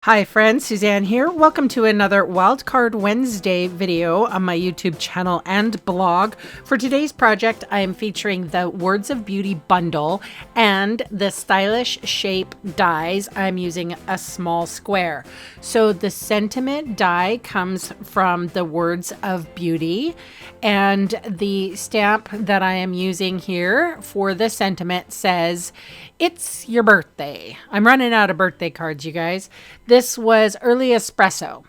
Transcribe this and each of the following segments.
Hi friends, Suzanne here. Welcome to another Wildcard Wednesday video on my YouTube channel and blog. For today's project, I am featuring the Words of Beauty bundle and the stylish shape dies. I'm using a small square. So the sentiment die comes from the Words of Beauty, and the stamp that I am using here for the sentiment says, "It's your birthday." I'm running out of birthday cards, you guys. This was early espresso.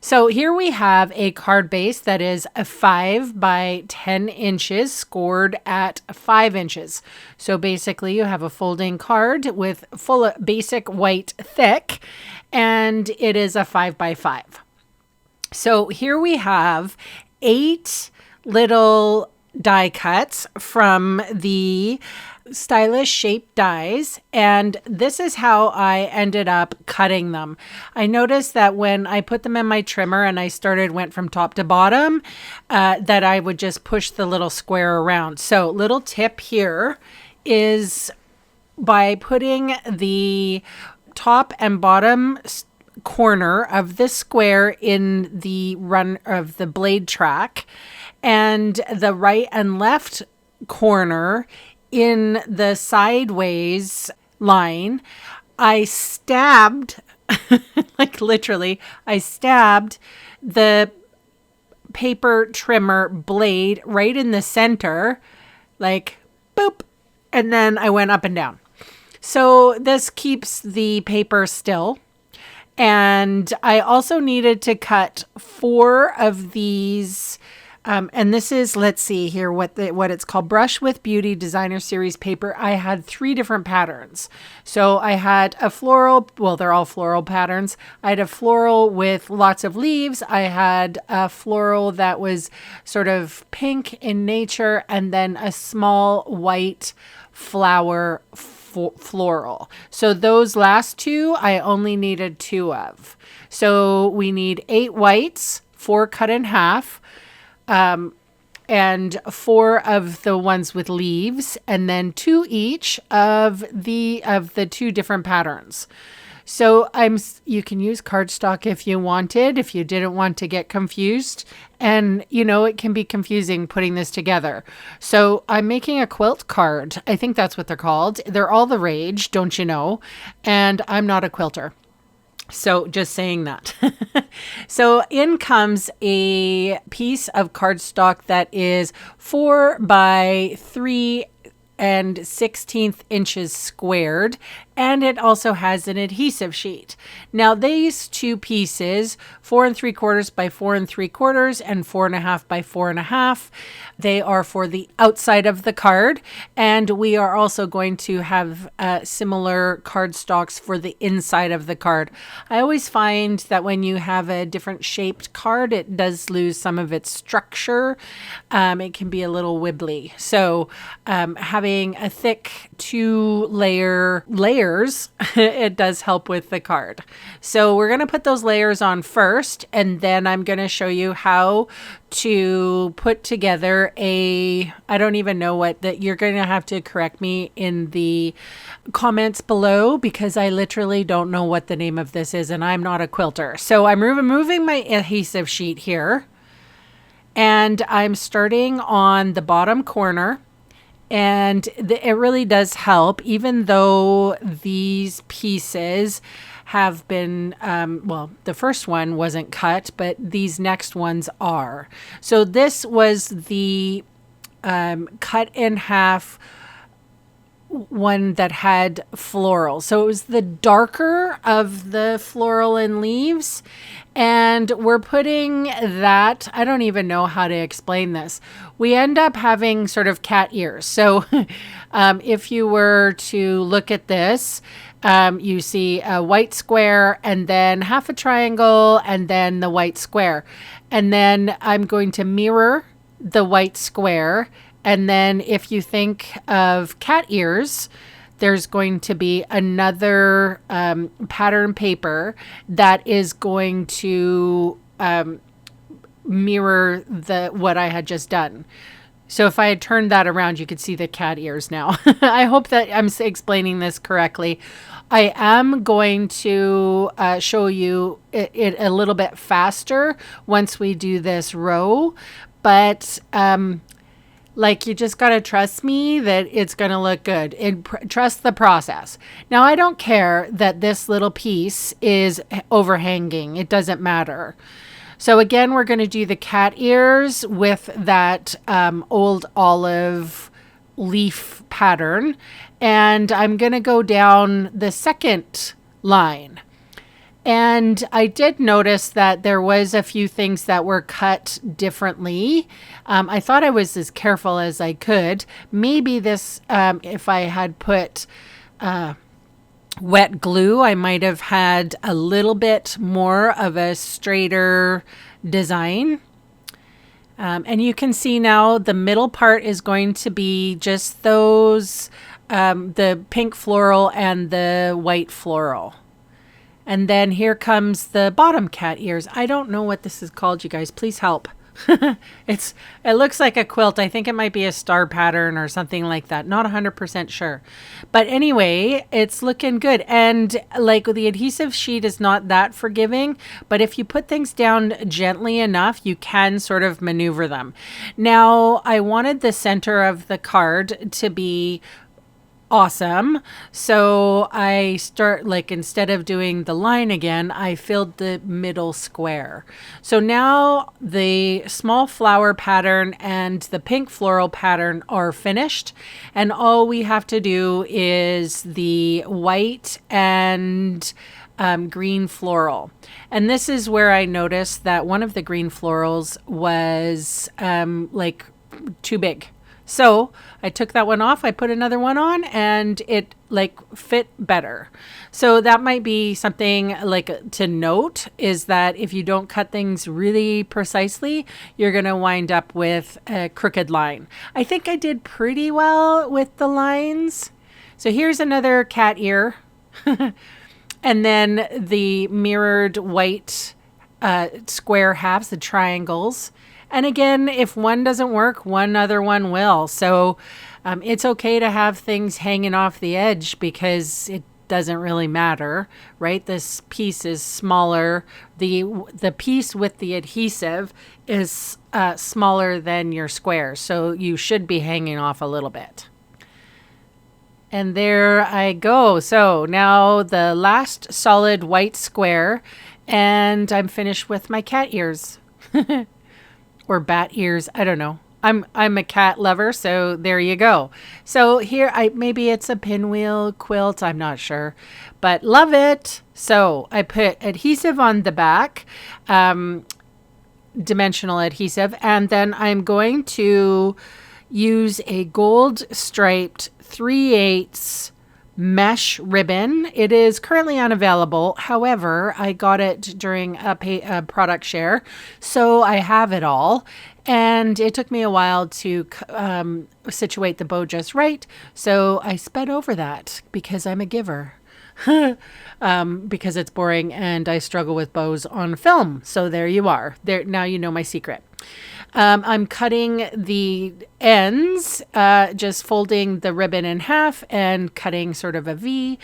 So here we have a card base that is a 5 by 10 inches scored at 5 inches. So basically you have a folding card with full basic white thick, and it is a 5 by 5. So here we have 8 little die cuts from the stylish shape dies, and this is how I ended up cutting them. I noticed that when I put them in my trimmer and I went from top to bottom, that I would just push the little square around. So little tip here is by putting the top and bottom corner of the square in the run of the blade track and the right and left corner in the sideways line, I stabbed, like literally, I stabbed the paper trimmer blade right in the center, like boop, and then I went up and down. So this keeps the paper still. And I also needed to cut 4 of these. And this is, let's see here, what it's called, Brush with Beauty Designer Series paper. I had 3 different patterns. So I had a floral, well, they're all floral patterns. I had a floral with lots of leaves. I had a floral that was sort of pink in nature, and then a small white flower floral. So those last 2, I only needed 2 of. So we need 8 whites, 4 cut in half, and 4 of the ones with leaves, and then 2 each of the 2 different patterns. So you can use cardstock if you wanted, if you didn't want to get confused. And you know, it can be confusing putting this together. So I'm making a quilt card. I think that's what they're called. They're all the rage, don't you know? And I'm not a quilter. So just saying that. So in comes a piece of cardstock that is 4 by 3 and 1/16 inches squared, and it also has an adhesive sheet. Now these 2 pieces, 4 3/4 by 4 3/4 and 4 1/2 by 4 1/2, they are for the outside of the card, and we are also going to have similar cardstocks for the inside of the card. I always find that when you have a different shaped card, it does lose some of its structure. It can be a little wibbly. So having a thick 2 layers, it does help with the card. So we're going to put those layers on first, and then I'm going to show you how to put together I don't even know that you're going to have to correct me in the comments below, because I literally don't know what the name of this is, and I'm not a quilter. So I'm removing my adhesive sheet here, and I'm starting on the bottom corner. And it really does help, even though these pieces have been, well, the first one wasn't cut, but these next ones are. So this was the cut in half one that had floral. So it was the darker of the floral and leaves. And we're putting that, I don't even know how to explain this. We end up having sort of cat ears. So if you were to look at this, you see a white square and then half a triangle and then the white square. And then I'm going to mirror the white square. And then if you think of cat ears, there's going to be another pattern paper that is going to mirror what I had just done. So if I had turned that around, you could see the cat ears now. I hope that I'm explaining this correctly. I am going to show you it a little bit faster once we do this row, but like, you just got to trust me that it's going to look good and trust the process. Now, I don't care that this little piece is overhanging. It doesn't matter. So again, we're going to do the cat ears with that old olive leaf pattern. And I'm going to go down the second line. And I did notice that there was a few things that were cut differently. I thought I was as careful as I could. Maybe this, if I had put wet glue, I might have had a little bit more of a straighter design. And you can see now the middle part is going to be just those, the pink floral and the white floral. And then here comes the bottom cat ears. I don't know what this is called, you guys. Please help. It looks like a quilt. I think it might be a star pattern or something like that. Not 100% sure. But anyway, it's looking good. And like, the adhesive sheet is not that forgiving, but if you put things down gently enough, you can sort of maneuver them. Now, I wanted the center of the card to be awesome. So I start, like, instead of doing the line again, I filled the middle square. So now the small flower pattern and the pink floral pattern are finished. And all we have to do is the white and green floral. And this is where I noticed that one of the green florals was like too big. So I took that one off, I put another one on, and it like fit better. So that might be something like to note, is that if you don't cut things really precisely, you're going to wind up with a crooked line. I think I did pretty well with the lines. So here's another cat ear. And then the mirrored white square halves, the triangles. And again, if one doesn't work, one other one will. So it's okay to have things hanging off the edge because it doesn't really matter, right? This piece is smaller. The piece with the adhesive is smaller than your square. So you should be hanging off a little bit. And there I go. So now the last solid white square, and I'm finished with my cat ears. Or bat ears, I don't know. I'm a cat lover, so there you go. So here, maybe it's a pinwheel quilt, I'm not sure, but love it. So I put adhesive on the back, dimensional adhesive, and then I'm going to use a gold striped 3/8 mesh ribbon. It is currently unavailable. However, I got it during a product share, so I have it all. And it took me a while to situate the bow just right. So I sped over that because I'm a giver. Because it's boring and I struggle with bows on film. So there you are. There, now you know my secret. I'm cutting the ends, just folding the ribbon in half and cutting sort of a V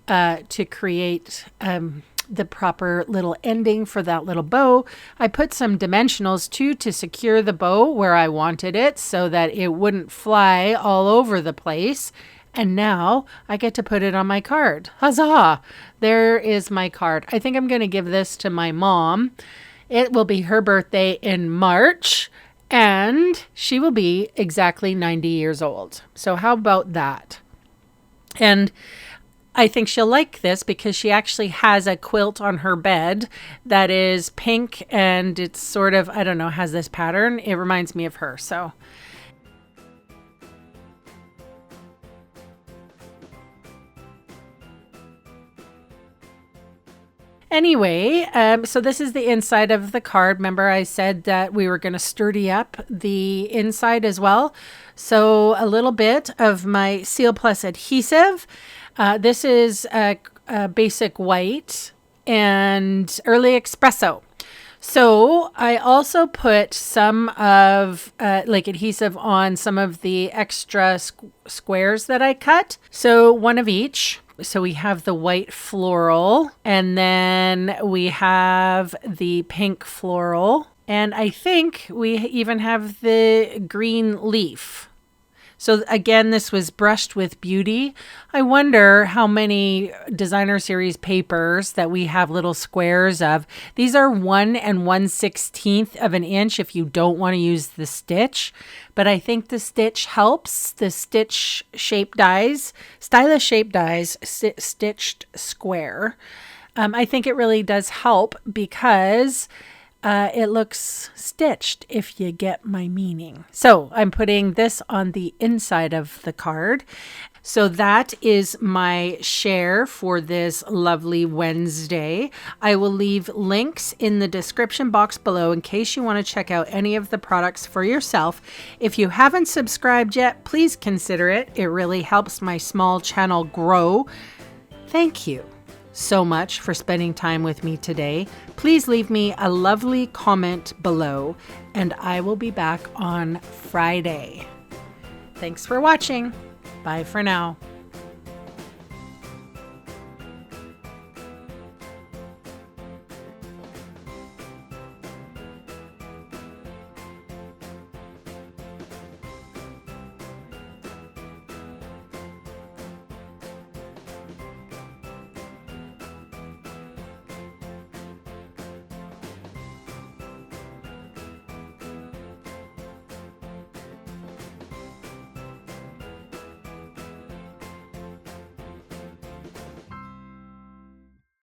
to create the proper little ending for that little bow. I put some dimensionals too to secure the bow where I wanted it so that it wouldn't fly all over the place. And now I get to put it on my card. Huzzah! There is my card. I think I'm going to give this to my mom. It will be her birthday in March, and she will be exactly 90 years old. So how about that? And I think she'll like this because she actually has a quilt on her bed that is pink, and it's sort of, I don't know, has this pattern. It reminds me of her. So anyway, so this is the inside of the card. Remember I said that we were going to sturdy up the inside as well. So a little bit of my Seal Plus adhesive. This is a basic white and early espresso. So I also put some of like adhesive on some of the extra squares that I cut. So one of each. So we have the white floral, and then we have the pink floral, and I think we even have the green leaf. So again, this was brushed with Beauty. I wonder how many designer series papers that we have little squares of. These are 1 1/16 of an inch if you don't want to use the stitch. But I think the stitch helps. The stitch shape dies, stylish shape dies, stitched square. I think it really does help because it looks stitched, if you get my meaning. So I'm putting this on the inside of the card. So that is my share for this lovely Wednesday. I will leave links in the description box below in case you want to check out any of the products for yourself. If you haven't subscribed yet, please consider it. It really helps my small channel grow. Thank you so much for spending time with me today. Please leave me a lovely comment below, and I will be back on Friday. Thanks for watching. Bye for now.